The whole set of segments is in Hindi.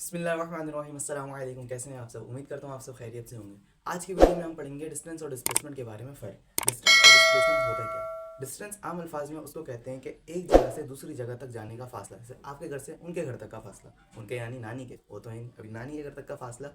बिस्मिल्लाहिर्रहमानिर्रहीम। अस्सलाम वालेकुम। कैसे हैं आप सब? उम्मीद करता हूँ आप सब खैरियत से होंगे। आज की वीडियो में हम पढ़ेंगे डिस्टेंस और डिस्प्लेसमेंट के बारे में। फ़र्क डिस्टेंस और डिस्प्लेसमेंट होता क्या है? डिस्टेंस आम अल्फाज में उसको कहते हैं कि एक जगह से दूसरी जगह तक जाने का फासला, जैसे आपके घर से उनके घर तक का फासला, उनके यानी नानी के, वो तो है नहीं, अभी नानी के घर तक का फासला,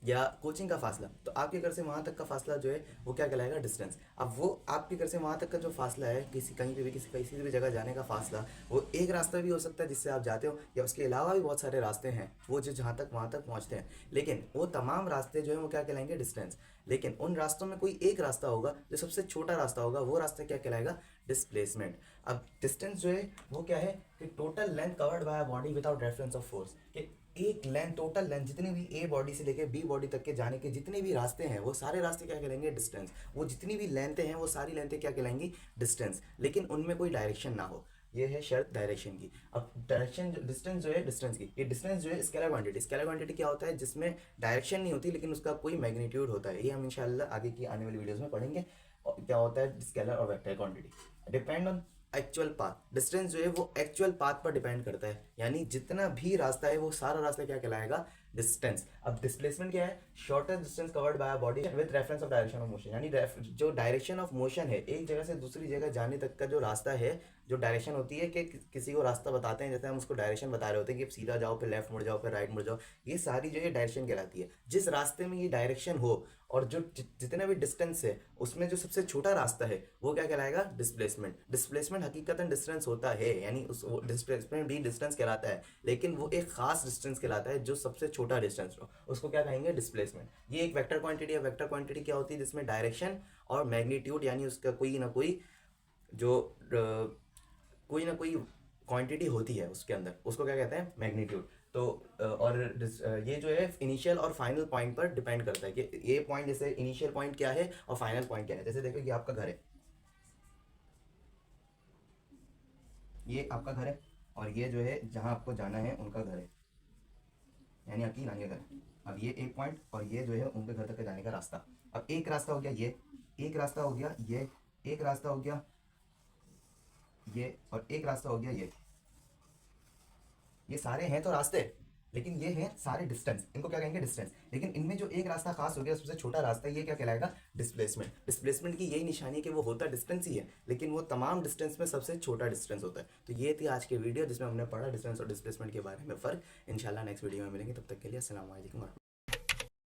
या कोचिंग का फासला। तो आपके घर से वहाँ तक का फासला जो है वो क्या कहलाएगा? डिस्टेंस। अब वो आपके घर से वहाँ तक का जो फासला है, किसी कहीं पे भी किसी भी जगह जाने का फासला, वो एक रास्ता भी हो सकता है जिससे आप जाते हो, या उसके अलावा भी बहुत सारे रास्ते हैं वो जो जहाँ तक वहाँ तक पहुँचते हैं। लेकिन वो तमाम रास्ते जो है वो क्या कहलाएंगे? डिस्टेंस। लेकिन उन रास्तों में कोई एक रास्ता होगा जो सबसे छोटा रास्ता होगा, वो रास्ता क्या कहलाएगा? डिस्प्लेसमेंट। अब डिस्टेंस जो है वो क्या है कि total length covered by body without reference of force, कि एक लेंथ, टोटल लेंथ, जितनी भी ए बॉडी से लेकर बी बॉडी तक के जाने के जितने भी रास्ते हैं वो सारे रास्ते क्या कहलाएंगे? डिस्टेंस। वो जितनी भी लेंथें हैं वो सारी लेंथें क्या कहलाएंगी? डिस्टेंस। लेकिन उनमें कोई डायरेक्शन ना हो, ये है शर्त डायरेक्शन की। अब डायरेक्शन डिस्टेंस जो है डिस्टेंस की, ये डिस्टेंस जो है स्केलर क्वांटिटी। स्केलर क्वांटिटी क्या होता है? जिसमें डायरेक्शन नहीं होती लेकिन उसका कोई मैग्नीट्यूड होता है। ये हम इंशाल्लाह आगे की आने वाली वीडियोस में पढ़ेंगे। और क्या होता है स्केलर और vector quantity? Depend on actual path. Distance जो है वो एक्चुअल पाथ पर डिपेंड करता है, यानी जितना भी रास्ता है वो सारा रास्ता क्या कहलाएगा? डिस्टेंस। अब डिस्प्लेसमेंट क्या है? Shortest distance covered by body with reference of direction of motion, यानी जो डायरेक्शन ऑफ मोशन है, एक जगह से दूसरी जगह जाने तक का जो रास्ता है, जो डायरेक्शन होती है कि किसी को रास्ता बताते हैं, जैसे हम उसको डायरेक्शन बता रहे होते हैं कि सीधा जाओ, फिर लेफ्ट मुड़ जाओ, फिर राइट मुड़ जाओ, ये सारी जो है डायरेक्शन कहलाती है। जिस रास्ते में ये डायरेक्शन हो और जो जितना भी डिस्टेंस है उसमें जो सबसे छोटा रास्ता है वो क्या कहलाएगा? डिस्प्लेसमेंट। डिस्प्लेसमेंट हकीकतन डिस्टेंस होता है, यानी उस डिस्प्लेसमेंट भी डिस्टेंस कहलाता है, लेकिन वो एक खास डिस्टेंस कहलाता है जो सबसे छोटा डिस्टेंस हो, उसको क्या कहेंगे? डिस्प्लेसमेंट। ये एक वेक्टर क्वांटिटी है। वेक्टर क्वांटिटी क्या होती है? जिसमें डायरेक्शन और मैग्नीट्यूड, यानी उसका कोई ना कोई जो क्वांटिटी होती है उसके अंदर, उसको क्या कहते हैं? मैग्नीट्यूड। तो ये जो है इनिशियल और फाइनल पॉइंट पर डिपेंड करता है कि ये पॉइंट, जैसे इनिशियल पॉइंट क्या है और फाइनल पॉइंट क्या है। जैसे देखो, ये आपका घर है, ये आपका घर है, और ये जो है जहाँ आपको जाना है उनका घर है, यानी आपकी नानी का घर है। अब ये एक पॉइंट और ये जो है उनके घर तक जाने का रास्ता। अब एक रास्ता हो गया ये, एक रास्ता हो गया ये, एक रास्ता हो गया ये, और एक रास्ता हो गया ये सारे हैं तो रास्ते, लेकिन ये हैं सारे डिस्टेंस। इनको क्या कहेंगे? डिस्टेंस। लेकिन इनमें जो एक रास्ता खास हो गया, सबसे छोटा रास्ता, ये क्या कहलाएगा? डिस्प्लेसमेंट। डिस्प्लेसमेंट की यही निशानी है कि वो होता डिस्टेंस ही है, लेकिन वो तमाम डिस्टेंस में सबसे छोटा डिस्टेंस होता है। तो ये थी आज की वीडियो जिसमें हमने पढ़ा डिस्टेंस और डिस्प्लेसमेंट के बारे में फ़र्क। इंशाल्लाह नेक्स्ट वीडियो में मिलेंगे, तब तक के लिए अस्सलाम वालेकुम।